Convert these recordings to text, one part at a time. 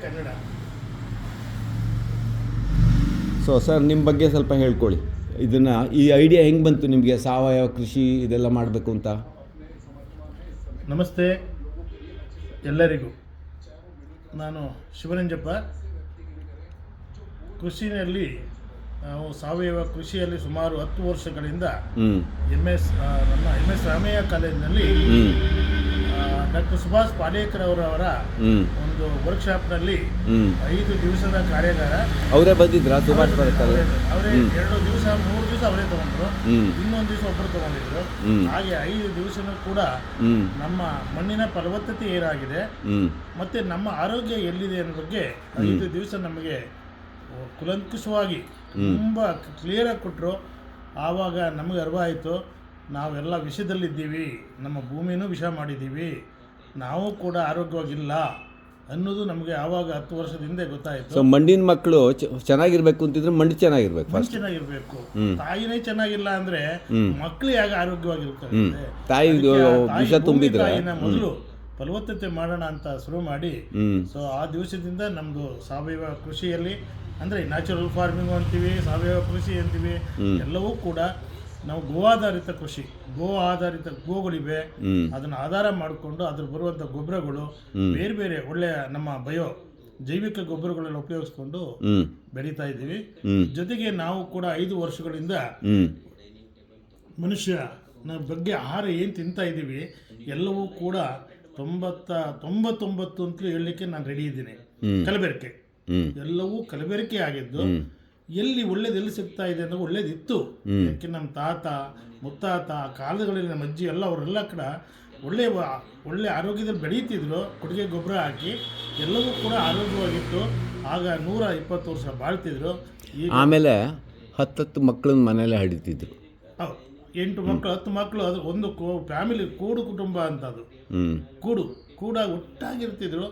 Kannada. So sir, ನಿಮ್ಮ ಬಗ್ಗೆ ಸ್ವಲ್ಪ ಹೇಳ್ಕೊಳ್ಳಿ. ಈ ಐಡಿಯಾ ಹೆಂಗೆ ಬಂತು ನಿಮಗೆ, ಸಾವಯವ ಕೃಷಿ ಇದೆಲ್ಲ ಮಾಡಬೇಕು ಅಂತ? ನಮಸ್ತೆ ಎಲ್ಲರಿಗೂ. ನಾನು ಶಿವರಂಜಪ್ಪ. ಕೃಷಿಯಲ್ಲಿ ನಾವು ಸಾವಯವ ಕೃಷಿಯಲ್ಲಿ ಸುಮಾರು 10 ವರ್ಷಗಳಿಂದ ನಮ್ಮ MS ರಾಮಯ್ಯ ಕಾಲೇಜಿನಲ್ಲಿ ಡಾಕ್ಟರ್ ಸುಭಾಷ್ ಪಾಲೇಕರ್ ಅವರ ಒಂದು ವರ್ಕ್ಶಾಪ್ನಲ್ಲಿ 5 ದಿವಸದ ಕಾರ್ಯಾಗಾರ. ಅವರೇ ಬಂದಿದ್ರಾ? ಸುಭಾಷ್ ಪಾಲೇಕರ್ ಅವರೇ 2 ದಿವಸ 3 ದಿವಸ ಅವರೇ ತಗೊಂಡ್ರು, ಇನ್ನೊಂದು ದಿವಸ ಒಬ್ಬರು ತಗೊಂಡಿದ್ರು. ಹಾಗೆ 5 ದಿವಸನೂ ಕೂಡ ನಮ್ಮ ಮಣ್ಣಿನ ಫಲವತ್ತತೆ ಏನಾಗಿದೆ ಮತ್ತೆ ನಮ್ಮ ಆರೋಗ್ಯ ಎಲ್ಲಿದೆ ಅನ್ನೋ ಬಗ್ಗೆ 5 ದಿವಸ ನಮಗೆ ಕುಲಂಕುಷವಾಗಿ ತುಂಬ ಕ್ಲಿಯರಾಗಿ ಕೊಟ್ಟರು. ಆವಾಗ ನಮಗೆ ಅರಿವು ಆಯಿತು, ನಾವೆಲ್ಲ ವಿಷದಲ್ಲಿದ್ದೀವಿ, ನಮ್ಮ ಭೂಮಿನೂ ವಿಷ ಮಾಡಿದ್ದೀವಿ, ನಾವು ಕೂಡ ಆರೋಗ್ಯವಾಗಿಲ್ಲ ಅನ್ನೋದು ನಮಗೆ ಆವಾಗ 10 ವರ್ಷದ ಹಿಂದೆ ಗೊತ್ತಾಯಿತು. ಸೊ ಮಣ್ಣಿನ ಮಕ್ಕಳು ಚೆನ್ನಾಗಿರ್ಬೇಕು ಅಂತಿದ್ರೆ ಮಣ್ಣು ಚೆನ್ನಾಗಿರ್ಬೇಕು, ಮಣ್ಣು ಚೆನ್ನಾಗಿರ್ಬೇಕು. ತಾಯಿನೇ ಚೆನ್ನಾಗಿಲ್ಲ ಅಂದ್ರೆ ಮಕ್ಕಳು ಯಾಕೆ ಆರೋಗ್ಯವಾಗಿರ್ತಾರೆ? ತಾಯಿ ವಿಷ ತುಂಬಿದ್ರೆ ಮೊದಲು ಫಲವತ್ತತೆ ಮಾಡೋಣ ಅಂತ ಶುರು ಮಾಡಿ, ಸೊ ಆ ದಿವಸದಿಂದ ನಮ್ಮದು ಸಾವಯವ ಕೃಷಿಯಲ್ಲಿ ಅಂದರೆ ನ್ಯಾಚುರಲ್ ಫಾರ್ಮಿಂಗ್ ಅಂತೀವಿ, ಸಾವಯವ ಕೃಷಿ ಅಂತೀವಿ, ಎಲ್ಲವೂ ಕೂಡ ನಾವು ಗೋ ಆಧಾರಿತ ಕೃಷಿ, ಗೋ ಆಧಾರಿತ ಗೋಗಳಿವೆ, ಅದನ್ನು ಆಧಾರ ಮಾಡಿಕೊಂಡು ಅದ್ರ ಬರುವಂಥ ಗೊಬ್ಬರಗಳು ಬೇರೆ ಬೇರೆ ಒಳ್ಳೆಯ ನಮ್ಮ ಜೈವಿಕ ಗೊಬ್ಬರಗಳೆಲ್ಲ ಉಪಯೋಗಿಸ್ಕೊಂಡು ಬೆಳೀತಾ ಇದ್ದೀವಿ. ಜೊತೆಗೆ ನಾವು ಕೂಡ 5 ವರ್ಷಗಳಿಂದ ಮನುಷ್ಯನ ಬಗ್ಗೆ ಆಹಾರ ಏನು ತಿಂತಾ ಇದ್ದೀವಿ ಎಲ್ಲವೂ ಕೂಡ 99 ಅಂತಲೂ ಹೇಳಲಿಕ್ಕೆ ನಾನು ರೆಡಿ ಇದ್ದೀನಿ. ಕಲಬೆರಕೆ ಎಲ್ಲವೂ ಕಲಬೆರಕೆ ಆಗಿದ್ದು, ಎಲ್ಲಿ ಒಳ್ಳೇದು ಸಿಗ್ತಾ ಇದೆ ಅಂದ್ರೆ ಒಳ್ಳೇದಿತ್ತು. ಯಾಕೆ ನಮ್ಮ ತಾತ ಮುತ್ತಾತ ಕಾಲಗಳಲ್ಲಿ ನಮ್ಮ ಅಜ್ಜಿ ಎಲ್ಲ ಅವರೆಲ್ಲ ಕಡೆ ಒಳ್ಳೆ ಆರೋಗ್ಯದಲ್ಲಿ ಬೆಳೀತಿದ್ರು, ಕೊಟ್ಟಿಗೆ ಗೊಬ್ಬರ ಹಾಕಿ ಎಲ್ಲವೂ ಕೂಡ ಆರೋಗ್ಯವಾಗಿತ್ತು. ಆಗ 120 ವರ್ಷ ಬಾಳ್ತಿದ್ರು. ಆಮೇಲೆ 10 ಮಕ್ಕಳನ್ನ ಮನೇಲೆ ಹಿಡಿತಿದ್ರು. 8 ಮಕ್ಕಳು 10 ಮಕ್ಕಳು, ಅದು ಒಂದು ಫ್ಯಾಮಿಲಿ ಕೂಡು ಕುಟುಂಬ ಅಂತ. ಅದು ಕೂಡ ಒಟ್ಟಾಗಿರ್ತಿದ್ರು.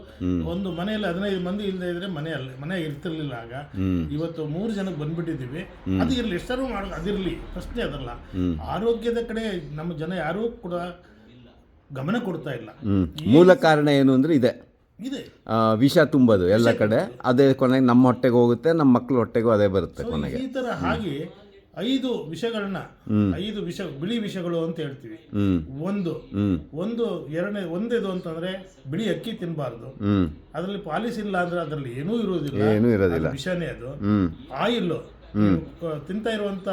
ಒಂದು ಮನೆಯಲ್ಲಿ 15 ಮಂದಿ ಇಲ್ಲದೆ ಇದ್ರೆ ಮನೆ ಇರ್ತಿರ್ಲಿಲ್ಲ. ಆಗ ಇವತ್ತು 3 ಜನಕ್ಕೆ ಬಂದ್ಬಿಟ್ಟಿದ್ದೀವಿ. ಅದು ಇರಲಿ, ಎಷ್ಟರೂ ಮಾಡೋದು ಅದಿರಲಿ, ಪ್ರಶ್ನೆ ಅದಲ್ಲ. ಆರೋಗ್ಯದ ಕಡೆ ನಮ್ಮ ಜನ ಯಾರೂ ಕೂಡ ಗಮನ ಕೊಡ್ತಾ ಇಲ್ಲ. ಮೂಲ ಕಾರಣ ಏನು ಅಂದ್ರೆ ಇದೆ ವಿಷ ತುಂಬೋದು ಎಲ್ಲ ಕಡೆ. ಅದೇ ಕೊನೆಗೆ ನಮ್ಮ ಹೊಟ್ಟೆಗೆ ಹೋಗುತ್ತೆ, ನಮ್ಮ ಮಕ್ಕಳ ಹೊಟ್ಟೆಗೂ ಅದೇ ಬರುತ್ತೆ ಕೊನೆಗೆ. ಈ ತರ ಹಾಗೆ 5 ವಿಷಗಳನ್ನ 5 ಬಿಳಿ ವಿಷಗಳು ಅಂತ ಹೇಳ್ತೀವಿ. ಒಂದೇದು ಅಂತಂದ್ರೆ ಬಿಳಿ ಅಕ್ಕಿ ತಿನ್ನಬಾರ್ದು. ಅದರಲ್ಲಿ ಪಾಲಿಸ್ ಇಲ್ಲ ಅಂದ್ರೆ ಅದರಲ್ಲಿ ಏನೂ ಇರೋದಿಲ್ಲ, ವಿಷನೇ ಅದು. ಆಯಿಲ್ ತಿಂತಾ ಇರುವಂತ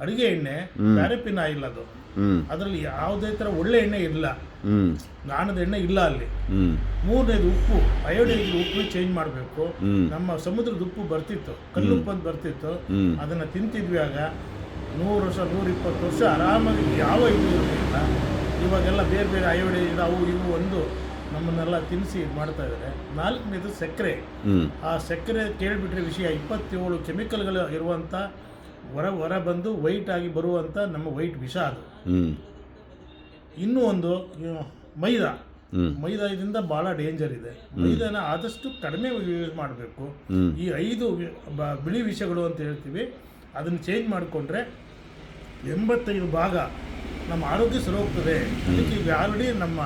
ಅಡಿಗೆ ಎಣ್ಣೆ ಪ್ಯಾರಾಫಿನ್ ಆಯಿಲ್, ಅದು ಅದರಲ್ಲಿ ಯಾವುದೇ ತರ ಒಳ್ಳೆ ಎಣ್ಣೆ ಇಲ್ಲ, ಗಾಣದ ಎಣ್ಣೆ ಇಲ್ಲ ಅಲ್ಲಿ. 3ನೇದು ಉಪ್ಪು, ಅಯೋಡೈಸ್ಡ್ ಉಪ್ಪು ಚೇಂಜ್ ಮಾಡಬೇಕು. ನಮ್ಮ ಸಮುದ್ರದ ಉಪ್ಪು ಬರ್ತಿತ್ತು, ಕಲ್ಲುಪ್ಪು ಅಂತ ಬರ್ತಿತ್ತು, ಅದನ್ನ ತಿಂತಿದ್ವಿ. ಆಗ 100 ವರ್ಷ 120 ವರ್ಷ ಆರಾಮಾಗಿ ಯಾವ ಇದು ಇರಲಿಲ್ಲ. ಇವಾಗೆಲ್ಲ ಬೇರೆ ಬೇರೆ ಅಯೋಡೈಸ್ಡ್ ಅವು ಇವು ಒಂದು ನಮ್ಮನ್ನೆಲ್ಲ ತಿನ್ನಿಸಿ ಮಾಡ್ತಾ ಇದ್ದಾರೆ. 4ನೇದು ಸಕ್ಕರೆ. ಆ ಸಕ್ಕರೆ ಕೇಳಿಬಿಟ್ರೆ ವಿಷಯ 27 ಕೆಮಿಕಲ್ಗಳು ಇರುವಂತ ಹೊರ ಬಂದು ವೈಟ್ ಆಗಿ ಬರುವಂತ ನಮ್ಮ ವೈಟ್ ವಿಷ ಅದು. ಇನ್ನೂ ಒಂದು ಮೈದಾ ಇದರಿಂದ ಬಹಳ ಡೇಂಜರ್ ಇದೆ. ಮೈದಾನ ಆದಷ್ಟು ಕಡಿಮೆ ಯೂಸ್ ಮಾಡಬೇಕು. ಈ 5 ಬಿಳಿ ವಿಷಗಳು ಅಂತ ಹೇಳ್ತೀವಿ, ಅದನ್ನು ಚೇಂಜ್ ಮಾಡಿಕೊಂಡ್ರೆ 85 ಭಾಗ ನಮ್ಮ ಆರೋಗ್ಯ ಸರಿ ಹೋಗ್ತದೆ. ಅದಕ್ಕೆ ಈಗ ಆಲ್ರೆಡಿ ನಮ್ಮ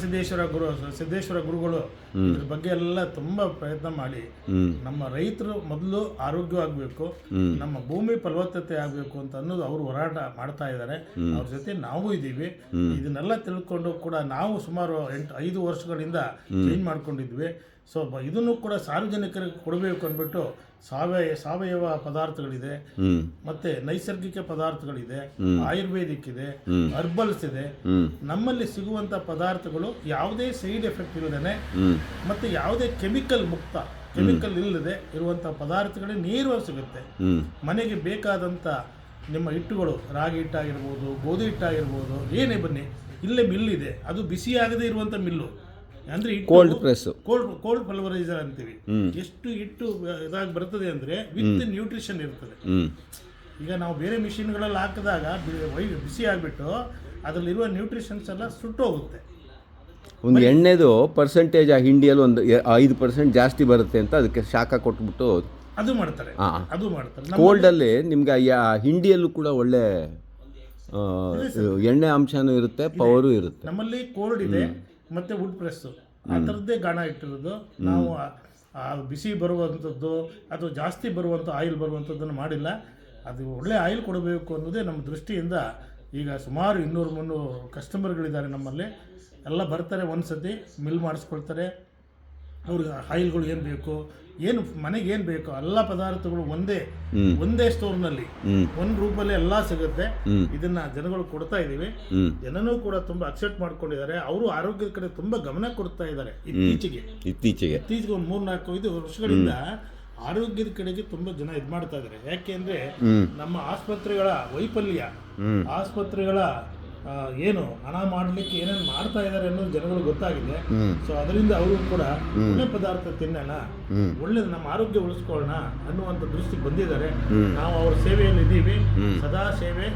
ಸಿದ್ದೇಶ್ವರ ಗುರುಗಳು ಇದ್ರ ಬಗ್ಗೆ ಎಲ್ಲ ತುಂಬಾ ಪ್ರಯತ್ನ ಮಾಡಿ ನಮ್ಮ ರೈತರು ಮೊದಲು ಆರೋಗ್ಯವಾಗಬೇಕು, ನಮ್ಮ ಭೂಮಿ ಫಲವತ್ತತೆ ಆಗಬೇಕು ಅಂತ ಅನ್ನೋದು ಅವರು ಹೋರಾಟ ಮಾಡ್ತಾ ಇದ್ದಾರೆ. ಅವ್ರ ಜೊತೆ ನಾವು ಇದ್ದೀವಿ. ಇದನ್ನೆಲ್ಲ ತಿಳ್ಕೊಂಡು ಕೂಡ ನಾವು ಸುಮಾರು 5 ವರ್ಷಗಳಿಂದ ಚೇಂಜ್ ಮಾಡ್ಕೊಂಡಿದ್ವಿ. ಸೊ ಇದನ್ನು ಕೂಡ ಸಾರ್ವಜನಿಕರಿಗೆ ಕೊಡಬೇಕು ಅಂದ್ಬಿಟ್ಟು ಸಾವಯವ ಪದಾರ್ಥಗಳಿದೆ, ಮತ್ತೆ ನೈಸರ್ಗಿಕ ಪದಾರ್ಥಗಳಿದೆ, ಆಯುರ್ವೇದಿಕ್ ಇದೆ, ಹರ್ಬಲ್ಸ್ ಇದೆ. ನಮ್ಮಲ್ಲಿ ಸಿಗುವಂತ ಪದಾರ್ಥಗಳು ಯಾವುದೇ ಸೈಡ್ ಎಫೆಕ್ಟ್ ಇಲ್ಲದೇನೆ ಮತ್ತೆ ಯಾವುದೇ ಕೆಮಿಕಲ್ ಇಲ್ಲದೆ ಇರುವಂತ ಪದಾರ್ಥಗಳೇ ನೇರವಾಗಿ ಸಿಗುತ್ತೆ. ಮನೆಗೆ ಬೇಕಾದಂತ ನಿಮ್ಮ ಹಿಟ್ಟುಗಳು, ರಾಗಿ ಹಿಟ್ಟಾಗಿರ್ಬೋದು, ಗೋಧಿ ಹಿಟ್ಟಾಗಿರ್ಬೋದು, ಏನೇ ಬನ್ನಿ, ಇಲ್ಲೇ ಮಿಲ್ ಇದೆ. ಅದು ಬಿಸಿಯಾಗದೇ ಇರುವಂತ ಮಿಲ್ಲು ಅಂದ್ರೆ ಕೋಲ್ಡ್ ಪ್ರೆಸ್, ಕೋಲ್ಡ್ ಪಲ್ವರೈಸರ್ ಅಂತೀವಿ. ಎಷ್ಟು ಹಿಟ್ಟು ಇದಾಗಿ ಬರ್ತದೆ ಅಂದ್ರೆ ವಿತ್ ನ್ಯೂಟ್ರಿಷನ್ ಇರ್ತದೆ. ಈಗ ನಾವು ಬೇರೆ ಮಿಷಿನ್ಗಳಲ್ಲಿ ಹಾಕಿದಾಗ ಬಿಸಿ ಆಗಿಬಿಟ್ಟು ಅದರಲ್ಲಿರುವ ನ್ಯೂಟ್ರಿಷನ್ಸ್ ಎಲ್ಲ ಸುಟ್ಟೋಗುತ್ತೆ. ಒಂದು ಎಣ್ಣೆದು ಪರ್ಸೆಂಟೇಜ್ ಆ ಹಿಂಡಿಯಲ್ಲಿ ಒಂದು 5% ಜಾಸ್ತಿ ಬರುತ್ತೆ ಅಂತ ಅದಕ್ಕೆ ಶಾಖ ಕೊಟ್ಬಿಟ್ಟು ಅದು ಮಾಡ್ತಾರೆ. ಕೋಲ್ಡಲ್ಲಿ ನಿಮ್ಗೆ ಹಿಂಡಿಯಲ್ಲೂ ಕೂಡ ಒಳ್ಳೆ ಎಣ್ಣೆ ಅಂಶನೂ ಇರುತ್ತೆ, ಪವರು ಇರುತ್ತೆ. ನಮ್ಮಲ್ಲಿ ಕೋಲ್ಡ್ ಇದೆ ಮತ್ತೆ ವುಡ್ ಪ್ರೆಸ್ ಆ ಥರದ್ದೇ ಗಾಣ ಇಟ್ಟಿರೋದು. ನಾವು ಆ ಬಿಸಿ ಬರುವಂಥದ್ದು ಅಥವಾ ಜಾಸ್ತಿ ಬರುವಂಥ ಆಯಿಲ್ ಬರುವಂಥದ್ದನ್ನು ಮಾಡಿಲ್ಲ. ಅದು ಒಳ್ಳೆ ಆಯಿಲ್ ಕೊಡಬೇಕು ಅನ್ನೋದೇ ನಮ್ಮ ದೃಷ್ಟಿಯಿಂದ. ಈಗ ಸುಮಾರು 200-300 ಕಸ್ಟಮರ್ಗಳಿದ್ದಾರೆ ನಮ್ಮಲ್ಲಿ. ಎಲ್ಲ ಬರ್ತಾರೆ, ಒಂದು ಸತಿ ಮಿಲ್ ಮಾಡಿಸ್ಕೊಳ್ತಾರೆ. ಅವ್ರಿಗೆ ಆಯಿಲ್ಗಳು ಏನು ಬೇಕು, ಏನು ಮನೆಗೆ ಏನು ಬೇಕು, ಎಲ್ಲ ಪದಾರ್ಥಗಳು ಒಂದೇ ಸ್ಟೋರ್ನಲ್ಲಿ ಒಂದು ರೂಪಲ್ಲಿ ಎಲ್ಲ ಸಿಗುತ್ತೆ. ಇದನ್ನ ಜನಗಳು ಕೊಡ್ತಾ ಇದ್ದೀವಿ. ಜನನೂ ಕೂಡ ತುಂಬ ಅಕ್ಸೆಪ್ಟ್ ಮಾಡ್ಕೊಂಡಿದ್ದಾರೆ. ಅವರು ಆರೋಗ್ಯದ ಕಡೆ ತುಂಬ ಗಮನ ಕೊಡ್ತಾ ಇದ್ದಾರೆ. ಇತ್ತೀಚೆಗೆ ಒಂದು 3-4-5 ವರ್ಷಗಳಿಂದ ಆರೋಗ್ಯದ ಕಡೆಗೆ ತುಂಬಾ ಜನ ಇದು ಮಾಡ್ತಾ ಇದ್ದಾರೆ. ಯಾಕೆಂದ್ರೆ ನಮ್ಮ ಆಸ್ಪತ್ರೆಗಳ ವೈಫಲ್ಯ, ಆಸ್ಪತ್ರೆಗಳ ಏನು ಹಣ ಮಾಡಲಿಕ್ಕೆ ಏನೇನು ಮಾಡ್ತಾ ಇದ್ದಾರೆ ಅನ್ನೋದು ಜನಗಳು ಗೊತ್ತಾಗಿದೆ. ಸೊ ಅದರಿಂದ ಅವರು ಕೂಡ ಒಳ್ಳೆ ಪದಾರ್ಥ ತಿನ್ನೋಣ, ಒಳ್ಳೆ ನಮ್ಮ ಆರೋಗ್ಯ ಉಳಿಸ್ಕೊಳ್ಳೋಣ ಅನ್ನುವಂಥ ದೃಷ್ಟಿಗೆ ಬಂದಿದ್ದಾರೆ. ನಾವು ಅವ್ರ ಸೇವೆಯಲ್ಲಿ ಇದ್ದೀವಿ. ಸದಾ ಸೇವೆ,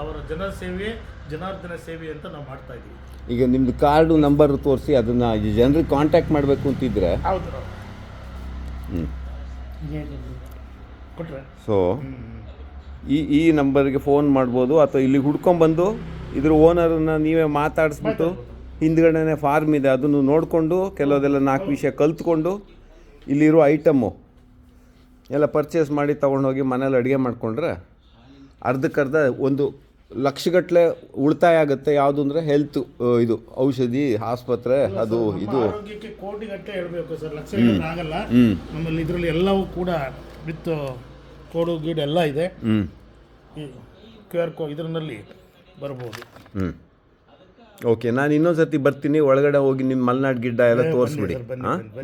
ಅವರ ಜನರ ಸೇವೆ, ಜನಾರ್ದನ ಸೇವೆ ಅಂತ ನಾವು ಮಾಡ್ತಾ ಇದ್ದೀವಿ. ಈಗ ನಿಮ್ದು ಕಾರ್ಡು ನಂಬರ್ ತೋರಿಸಿ ಅದನ್ನ ಜನರಿಗೆ ಕಾಂಟ್ಯಾಕ್ಟ್ ಮಾಡಬೇಕು ಅಂತಿದ್ರೆ ಹೌದು ಕೊಟ್ರೆ ಸೊ ಈ ನಂಬರ್ಗೆ ಫೋನ್ ಮಾಡ್ಬೋದು, ಅಥವಾ ಇಲ್ಲಿ ಹುಡ್ಕೊಂಬಂದು ಇದ್ರ ಓನರನ್ನ ನೀವೇ ಮಾತಾಡಿಸ್ಬಿಟ್ಟು ಹಿಂದ್ಗಡೆನೇ ಫಾರ್ಮ್ ಇದೆ ಅದನ್ನು ನೋಡಿಕೊಂಡು ಕೆಲವುದೆಲ್ಲ 4 ವಿಷಯ ಕಲ್ತ್ಕೊಂಡು ಇಲ್ಲಿರೋ ಐಟಮ್ಮು ಎಲ್ಲ ಪರ್ಚೇಸ್ ಮಾಡಿ ತೊಗೊಂಡೋಗಿ ಮನೇಲಿ ಅಡುಗೆ ಮಾಡಿಕೊಂಡ್ರೆ ಅರ್ಧಕ್ಕರ್ಧ 1 ಲಕ್ಷಗಟ್ಟಲೆ ಉಳಿತಾಯ ಆಗುತ್ತೆ. ಯಾವುದು ಅಂದರೆ ಹೆಲ್ತ್, ಇದು ಔಷಧಿ, ಆಸ್ಪತ್ರೆ, ಅದು ಇದು ಆರೋಗ್ಯಕ್ಕೆ ಕೋಟಿಗಟ್ಟಲೆ ಹೇಳಬೇಕು ಸರ್, ಲಕ್ಷ ಆಗಲ್ಲ. ನಮ್ಮಲ್ಲಿ ಇದರಲ್ಲಿ ಎಲ್ಲವೂ ಕೂಡ ವಿತ್ ಕೋಡು ಗೀಡು ಎಲ್ಲ ಇದೆ. ಈ QR ಕೋಡ್ ಇದರಲ್ಲಿ ಬರ್ಬೋದು. ಓಕೆ, ನಾನು ಇನ್ನೊಂದು ಸರ್ತಿ ಬರ್ತೀನಿ, ಒಳಗಡೆ ಹೋಗಿ ನಿಮ್ಮ ಮಲೆನಾಡು ಗಿಡ್ಡ ಎಲ್ಲ ತೋರಿಸ್ಬಿಡಿ.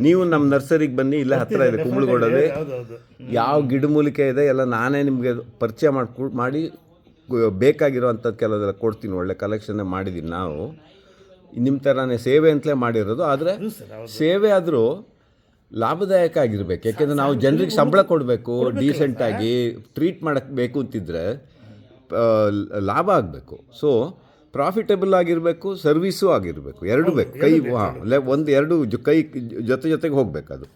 ನೀವು ನಮ್ಮ ನರ್ಸರಿಗೆ ಬನ್ನಿ, ಇಲ್ಲೇ ಹತ್ತಿರ ಇದೆ ಕುಂಬಳಗೋಡಲ್ಲಿ. ಯಾವ ಗಿಡಮೂಲಿಕೆ ಇದೆ ಎಲ್ಲ ನಾನೇ ನಿಮಗೆ ಪರಿಚಯ ಮಾಡಿ ಬೇಕಾಗಿರೋ ಅಂಥದ್ದು ಕೆಲವೆಲ್ಲ ಕೊಡ್ತೀನಿ. ಒಳ್ಳೆ ಕಲೆಕ್ಷನ್ನೇ ಮಾಡಿದ್ದೀನಿ. ನಾವು ನಿಮ್ಮ ಥರನೇ ಸೇವೆ ಅಂತಲೇ ಮಾಡಿರೋದು. ಆದರೆ ಸೇವೆ ಆದರೂ ಲಾಭದಾಯಕ ಆಗಿರ್ಬೇಕು. ಯಾಕೆಂದರೆ ನಾವು ಜನರಿಗೆ ಸಂಬಳ ಕೊಡಬೇಕು, ಡೀಸೆಂಟಾಗಿ ಟ್ರೀಟ್ ಮಾಡೋಕ್ಕೆ ಬೇಕು ಅಂತಿದ್ರೆ ಲಾಭ ಆಗಬೇಕು. ಸೊ ಪ್ರಾಫಿಟೇಬಲ್ ಆಗಿರಬೇಕು, ಸರ್ವಿಸು ಆಗಿರಬೇಕು, ಎರಡು ಬೇಕು. ಕೈ ಎರಡು ಕೈ ಜೊತೆಗೆ ಹೋಗ್ಬೇಕು ಅದು.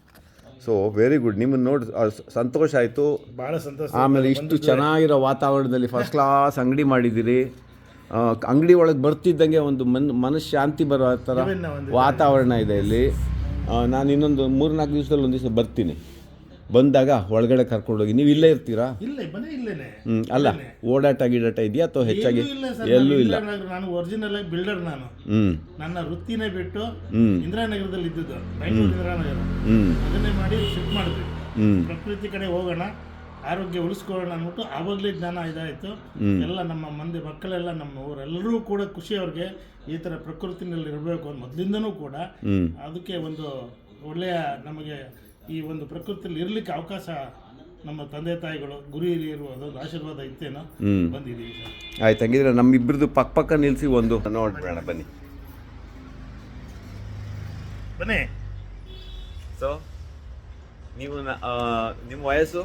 ಸೊ ವೆರಿ ಗುಡ್, ನಿಮ್ಮನ್ನು ನೋಡಿ ಸಂತೋಷ ಆಯಿತು, ಭಾಳ ಸಂತೋಷ. ಆಮೇಲೆ ಇಷ್ಟು ಚೆನ್ನಾಗಿರೋ ವಾತಾವರಣದಲ್ಲಿ ಫಸ್ಟ್ ಕ್ಲಾಸ್ ಅಂಗಡಿ ಮಾಡಿದ್ದೀರಿ. ಅಂಗಡಿ ಒಳಗೆ ಬರ್ತಿದ್ದಂಗೆ ಒಂದು ಮನಃಶಾಂತಿ ಬರೋ ಥರ ವಾತಾವರಣ ಇದೆ ಇಲ್ಲಿ. ನಾನು ಇನ್ನೊಂದು 3-4 ದಿವಸದಲ್ಲಿ ಒಂದು ದಿವಸ ಬರ್ತೀನಿ. ಬಂದಾಗ ಒಳಗಡೆ ಕರ್ಕೊಂಡೋಗಿ. ನೀವು ಇಲ್ಲೇ ಇರ್ತೀರಾ? ಅಲ್ಲ, ಓಡಾಟ ಗಿಡಾಟ ಇದೆಯಾ ಅಥವಾ ಹೆಚ್ಚಾಗಿ? ಎಲ್ಲೂ ಇಲ್ಲ. ನಾನು ಒರಿಜಿನಲ್ ಆಗಿ ಬಿಲ್ಡರ್. ನಾನು ನನ್ನ ವೃತ್ತಿನೇ ಬಿಟ್ಟು ಇಂದಿರಾನಗರದಲ್ಲಿ ಇದ್ದಿದ್ದು, ಬೆಂಗಳೂರು ಇಂದಿರಾನಗರ. ಅದನ್ನೇ ಮಾಡಿ ಶಿಫ್ಟ್ ಮಾಡಿದ್ವಿ. ಪ್ರಕೃತಿ ಕಡೆ ಹೋಗೋಣ, ಆರೋಗ್ಯ ಉಳಿಸ್ಕೊಳ್ಳೋಣ ಅಂದ್ಬಿಟ್ಟು ಆವಾಗಲೇ ಜ್ಞಾನ ಇದಾಯಿತು. ಎಲ್ಲ ನಮ್ಮ ಮಂದಿ ಮಕ್ಕಳೆಲ್ಲ, ನಮ್ಮ ಊರೆಲ್ಲರೂ ಕೂಡ ಖುಷಿ. ಅವ್ರಿಗೆ ಈ ಥರ ಪ್ರಕೃತಿನಲ್ಲಿ ಇರಬೇಕು ಅಂತ ಮೊದಲಿಂದನೂ ಕೂಡ. ಅದಕ್ಕೆ ಒಂದು ಒಳ್ಳೆಯ ನಮಗೆ ಈ ಒಂದು ಪ್ರಕೃತಿಯಲ್ಲಿ ಇರಲಿಕ್ಕೆ ಅವಕಾಶ ನಮ್ಮ ತಂದೆ ತಾಯಿಗಳು, ಗುರು ಹಿರಿಯರು ಅದೊಂದು ಆಶೀರ್ವಾದ ಇತ್ತೇನೋ, ಬಂದಿದ್ದೀವಿ ಸರ್. ಆಯ್ತು, ಹಂಗಿದ್ರೆ ನಮ್ಮಿಬ್ಬರದು ಪಕ್ಕ ನಿಲ್ಲಿಸಿ ಒಂದು ನೋಡ್ಬೇಡ. ಬನ್ನಿ. ಸೊ ನೀವು ನಿಮ್ಮ ವಯಸ್ಸು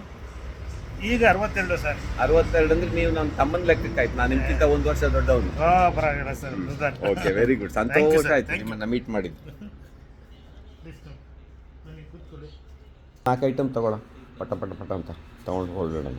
ಈಗ 62 ಸರ್. 62 ಅಂದ್ರೆ ನೀವು ನಮ್ಮ ತಮ್ಮನ ಲೆಕ್ಕಕ್ಕೆ ಆಯ್ತು. ನಾನು ನಿಮ್ಗಿಂತ 1 ವರ್ಷ ದೊಡ್ಡವನು. ಪರವಾಗಿಲ್ಲ ಸರ್. ಓಕೆ, ವೆರಿ ಗುಡ್, ಸಂತೋಷ ಆಯ್ತು ನಿಮ್ಮನ್ನ ಮೀಟ್ ಮಾಡಿದ್ದು. 4 ಐಟಮ್ ತಗೊಳ, ಪಟ ಅಂತ ತೊಗೊಂಡು ಹೊರಡೋಣ.